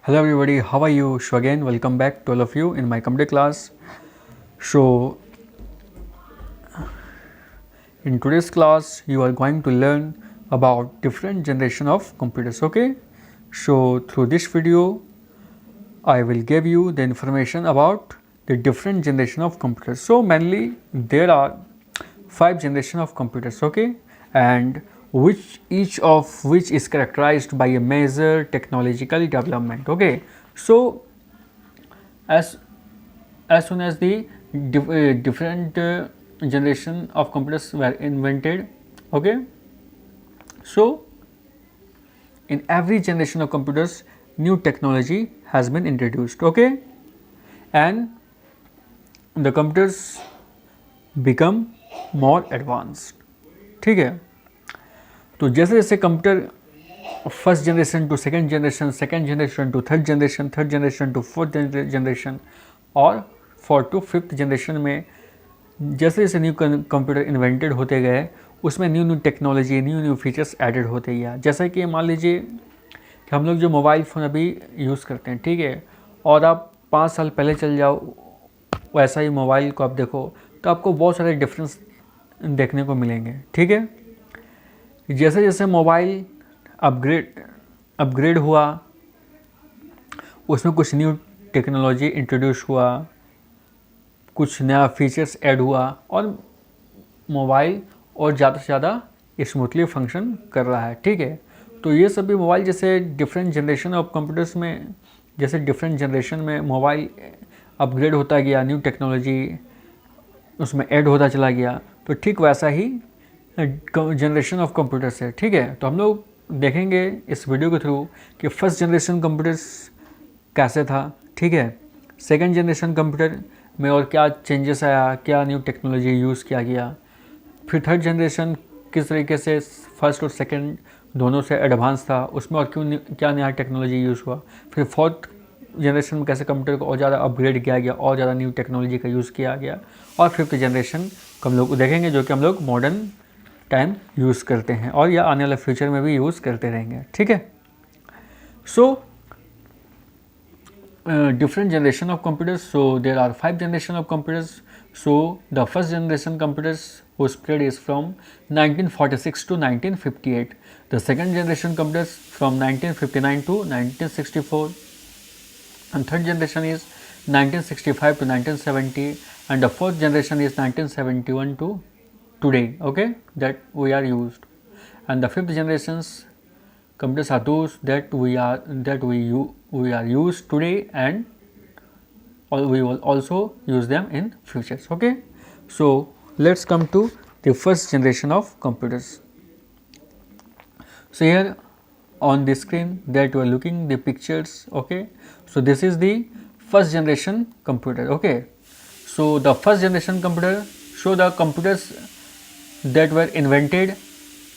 Hello everybody, how are you? So again, welcome back to all of you in my computer class. So in today's class, you are going to learn about different generation of computers, okay? So through this video, I will give you the information about the different generation of computers. So mainly there are 5 generation of computers, okay? And each of which is characterized by a major technological development, okay? So as soon as the different generation of computers were invented, okay, so in every generation of computers new technology has been introduced, okay, and the computers become more advanced. ठीक है, तो जैसे जैसे computer first generation to second generation to third generation to fourth generation और fourth to fifth generation में जैसे जैसे new computer invented होते गए उसमें new new technology new features added होते गया। जैसा कि मान लीजिए कि हम लोग जो मोबाइल फ़ोन अभी यूज़ करते हैं, ठीक है, और आप 5 साल पहले चल जाओ वैसा ही मोबाइल को आप देखो तो आपको बहुत सारे डिफरेंस देखने को मिलेंगे। ठीक है, जैसे जैसे मोबाइल अपग्रेड हुआ उसमें कुछ न्यू टेक्नोलॉजी इंट्रोड्यूस हुआ, कुछ नया फीचर्स ऐड हुआ और मोबाइल और ज़्यादा से ज़्यादा स्मूथली फंक्शन कर रहा है। ठीक है, तो ये सभी मोबाइल जैसे डिफरेंट जनरेशन ऑफ कंप्यूटर्स में जैसे डिफरेंट जनरेशन में मोबाइल अपग्रेड होता गया, न्यू टेक्नोलॉजी उसमें ऐड होता चला गया, तो ठीक वैसा ही जनरेशन ऑफ कंप्यूटर्स है। ठीक है, तो हम लोग देखेंगे इस वीडियो के थ्रू कि फर्स्ट जनरेशन कंप्यूटर्स कैसे था, ठीक है, सेकंड जनरेशन कंप्यूटर में और क्या चेंजेस आया, क्या न्यू टेक्नोलॉजी यूज़ किया गया, फिर थर्ड जनरेशन किस तरीके से फर्स्ट और सेकंड दोनों से एडवांस था उसमें और क्या नया टेक्नोलॉजी यूज़ हुआ, फिर फोर्थ जनरेशन में कैसे कंप्यूटर को और ज़्यादा अपग्रेड किया गया और ज़्यादा न्यू टेक्नोलॉजी का यूज़ किया गया, और फिफ्थ जनरेशन को हम लोग देखेंगे जो कि हम लोग मॉडर्न टाइम यूज़ करते हैं और या आने वाले फ्यूचर में भी यूज़ करते रहेंगे। ठीक है, सो different generation of computers. So there are 5 generation of computers. So the first generation computers whose period is from 1946 to 1958. The second generation computers from 1959 to 1964. And third generation is 1965 to 1970. And the fourth generation is 1971 to today. Okay, that we are used. And the fifth generations computers are those that we are used today and we will also use them in futures. Okay, so let's come to the first generation of computers. So here on the screen that you are looking the pictures, okay, so this is the first generation computer. Okay, so the first generation computer show the computers that were invented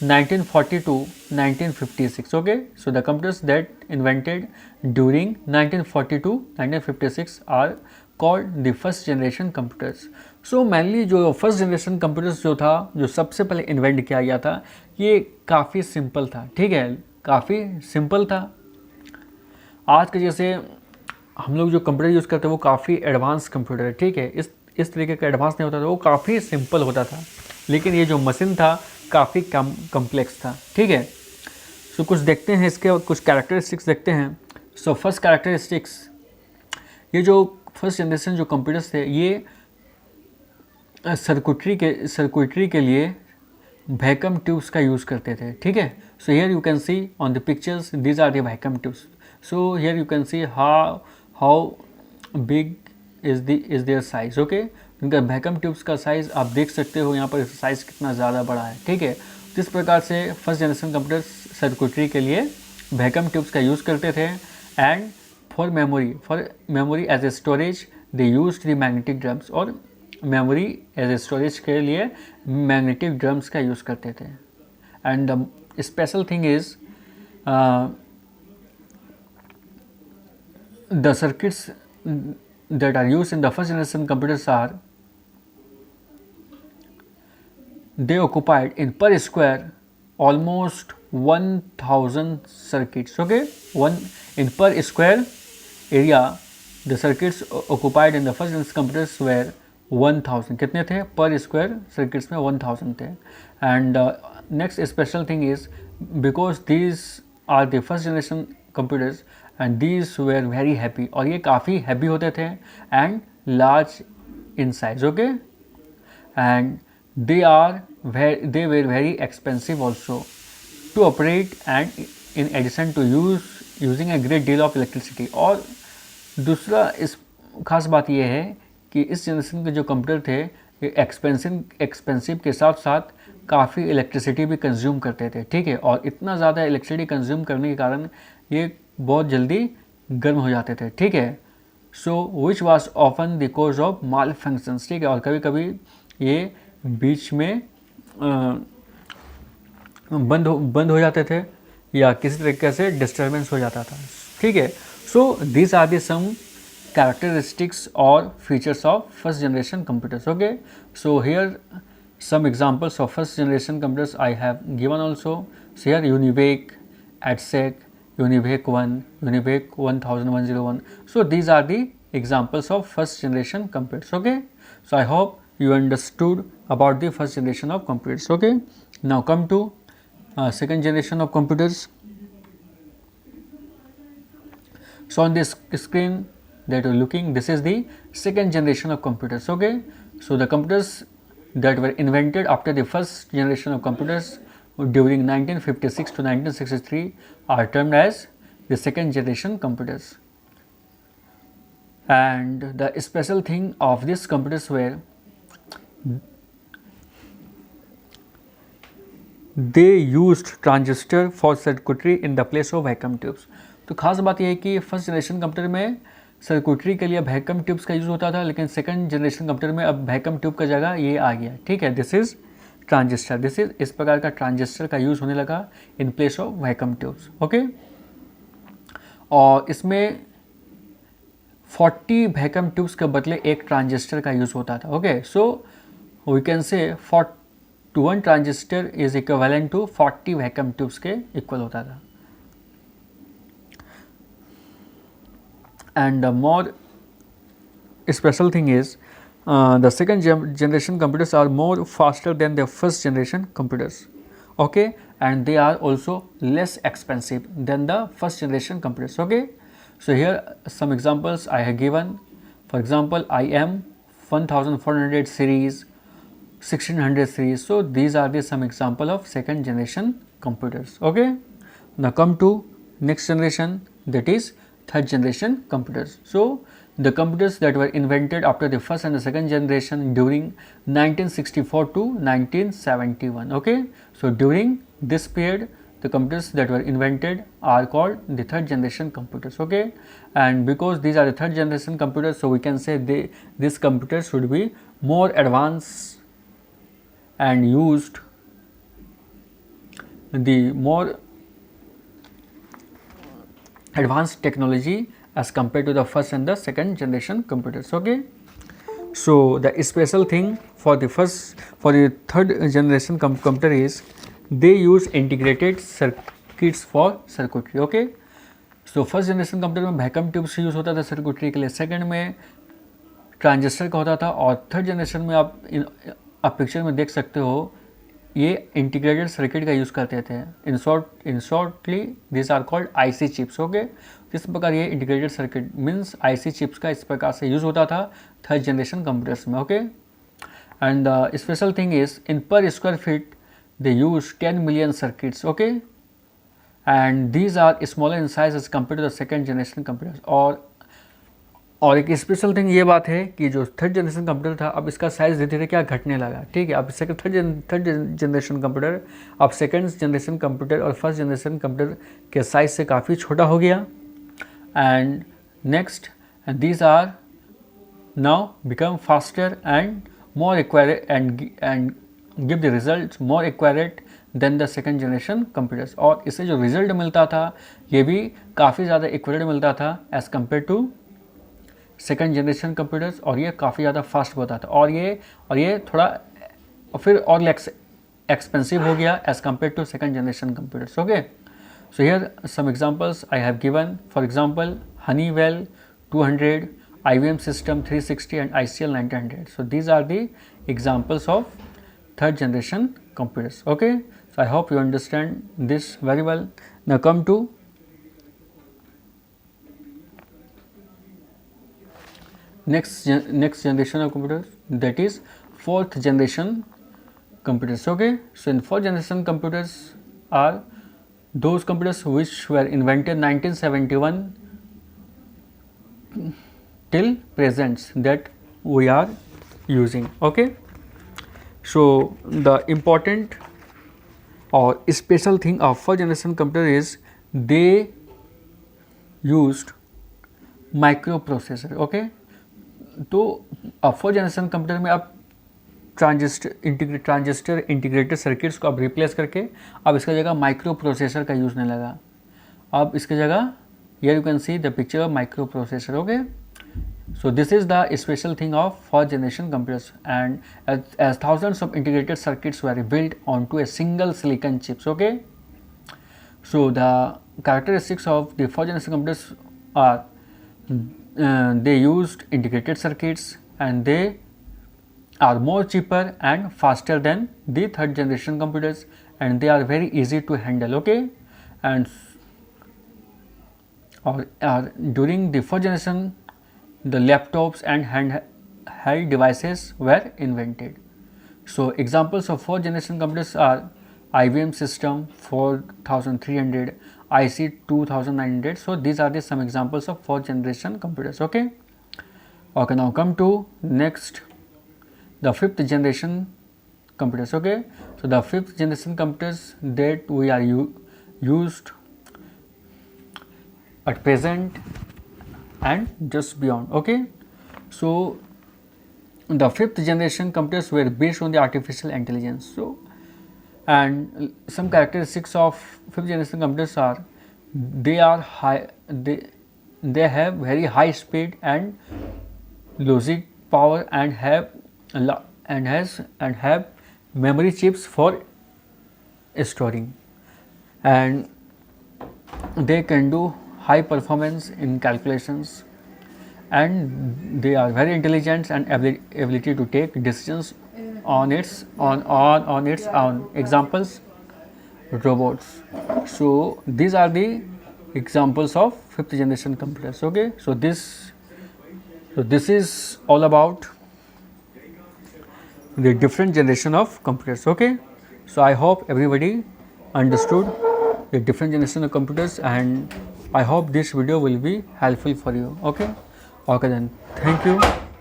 1940 to 1956. Okay, so the computers that invented during 1940 to 1956 are called the first generation computers. So mainly जो first generation computers जो था जो सबसे पहले invent किया गया था ये काफ़ी सिंपल था। ठीक है, काफ़ी सिंपल था। आज के जैसे हम लोग जो कंप्यूटर यूज़ करते हैं वो काफ़ी एडवांस कंप्यूटर है। ठीक है, इस तरीके का एडवांस नहीं होता था, वो काफ़ी सिंपल होता था, लेकिन ये जो मशीन था काफ़ी कम्प्लेक्स था। ठीक है, सो कुछ देखते हैं इसके कुछ कैरेक्टरिस्टिक्स देखते हैं। सो फर्स्ट कैरेक्टरिस्टिक्स, ये जो फर्स्ट जनरेशन जो कंप्यूटर्स थे ये सर्किटरी के लिए वैक्यूम ट्यूब्स का यूज़ करते थे। ठीक है, so here you can see on the pictures these are the vacuum tubes. So here you can see how big is their size. Okay, इनका वैक्यूम ट्यूब्स का साइज़ आप देख सकते हो यहाँ पर साइज़ कितना ज़्यादा बड़ा है। ठीक है, जिस प्रकार से फर्स्ट जनरेशन कंप्यूटर्स सर्किटरी के लिए वैक्यूम ट्यूब्स का यूज़ करते थे and for memory as a storage they used the magnetic drums, और मेमोरी एज ए स्टोरेज के लिए मैग्नेटिक ड्रम्स का यूज़ करते थे। And the special thing is the circuits that are used in the first generation computers are they occupied in per square almost 1000 circuits. Okay, one in per square area the circuits occupied in the first generation computers were 1000. कितने थे पर square circuits में 1000 थे. And next special thing is because these are the first generation computers and these were very heavy, और ये काफ़ी heavy होते थे and large in size. Okay, and they were very expensive also to operate and in addition to using a great deal of electricity. और दूसरा इस खास बात ये है कि इस जनरेशन के जो कंप्यूटर थे ये एक्सपेंसिव के साथ साथ काफ़ी इलेक्ट्रिसिटी भी कंज्यूम करते थे. ठीक है, और इतना ज़्यादा इलेक्ट्रिसिटी कंज्यूम करने के कारण ये बहुत जल्दी गर्म हो जाते थे. ठीक है, so which was often the cause of malfunctions. ठीक है, और कभी कभी ये बीच में बंद हो जाते थे या किसी तरीके से डिस्टर्बेंस हो जाता था. ठीक है, so these are the some characteristics or features of first generation computers. Okay, so here some examples of first generation computers I have given also. So here UNIVAC, ATSEC, UNIVAC 1, UNIVAC 10101. So these are the examples of first generation computers. Okay, so I hope you understood about the first generation of computers. Okay, now come to second generation of computers. So on this screen that you're looking, this is the second generation of computers. Okay, so the computers that were invented after the first generation of computers during 1956 to 1963 are termed as the second generation computers. And the special thing of these computers were they used transistor for circuitry in the place of vacuum tubes. तो खास बात यह है कि first generation computer में circuitry के लिए vacuum tubes का यूज़ होता था, लेकिन सेकंड जनरेशन कंप्यूटर में अब वैक्यूम ट्यूब का जगह ये आ गया. ठीक है, this is transistor. This is इस प्रकार का ट्रांजिस्टर का यूज़ होने लगा in place of vacuum tubes. Okay, और इसमें 40 वैक्यूम ट्यूब्स के बदले एक ट्रांजिस्टर का यूज़ होता था. Okay, so we can say 1 transistor is equivalent to 40 vacuum tubes के इक्वल होता था. And the more special thing is the second generation computers are more faster than the first generation computers. Okay, and they are also less expensive than the first generation computers. Okay, so here some examples I have given. For example, IM 1400 series, 1600 series. So these are the some example of second generation computers. Okay, now come to next generation, that is third generation computers. So the computers that were invented after the first and the second generation during 1964 to 1971. Okay, so during this period the computers that were invented are called the third generation computers. Okay, and because these are the third generation computers, so we can say this computer should be more advanced and used the more advanced technology as compared to the first and the second generation computers. Okay, so the special thing for the third generation computer is they use integrated circuits for circuitry. Okay, so first generation computer में vacuum tubes use होता था circuitry के लिए, second में transistor का होता था, और थर्ड जनरेशन में आप पिक्चर में देख सकते हो ये इंटीग्रेटेड सर्किट का यूज़ करते थे. In shortly this are called IC chips. Okay, जिस प्रकार ये integrated circuit means IC chips का इस प्रकार से यूज़ होता था थर्ड जनरेशन कंप्यूटर्स में. Okay, and the special thing is in per square feet they use 10 million circuits. Okay, and these are smaller in size as compare to the second generation computers. और एक special thing ये बात है कि जो third generation computer था अब इसका साइज़ धीरे धीरे क्या घटने लगा. ठीक है, अब थर्ड जनरेशन कंप्यूटर अब सेकंड जनरेशन कंप्यूटर और फर्स्ट जनरेशन कंप्यूटर के साइज से काफ़ी छोटा हो गया. And next, and these are now become faster and more accurate and give the result more accurate than the second generation computers. और इससे जो रिजल्ट मिलता था ये भी काफ़ी ज़्यादा एक्यूरेट मिलता था as compare to second generation computers, और ये काफ़ी ज़्यादा फास्ट होता था, और ये थोड़ा फिर और एक्सपेंसिव हो गया as compare to second generation computers. Okay, so here some examples I have given. For example Honeywell 200, IBM System 360 and ICL 1900. So these are the examples of third generation computers. Okay, so I hope you understand this very well. Now come to next generation of computers, that is fourth generation computers. Okay, so in fourth generation computers are those computers which were invented 1971 till present that we are using. Okay, so the important or special thing of fourth generation computer is they used microprocessor. Okay, तो fourth generation computer में आप transistor integrated circuits को अब replace करके अब इसका जगह micro processor का यूज़ नहीं लगा. अब इसकी जगह here you can see the picture of micro processor. Okay, so this is the special thing of fourth generation computers, and as thousands of integrated circuits were built onto a single silicon chips. Okay, so the characteristics of the fourth generation computers are they used integrated circuits and they are more cheaper and faster than the third generation computers, and they are very easy to handle. Okay, and during the fourth generation the laptops and handheld devices were invented. So examples of fourth generation computers are IBM System 4300, IC 2900. So these are the some examples of fourth generation computers. Okay, now come to next, the fifth generation computers. Okay, so the fifth generation computers that we are used at present and just beyond. Okay, so the fifth generation computers were based on the artificial intelligence. So, and some characteristics of fifth generation computers are they are high, they have very high speed and logic power and have memory chips for storing, and they can do high performance in calculations, and they are very intelligent and ability to take decisions on its own. Examples, robots. So these are the examples of fifth generation computers. Okay, so this is all about the different generation of computers. Okay, so I hope everybody understood the different generation of computers, and I hope this video will be helpful for you. Okay, then thank you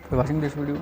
for watching this video.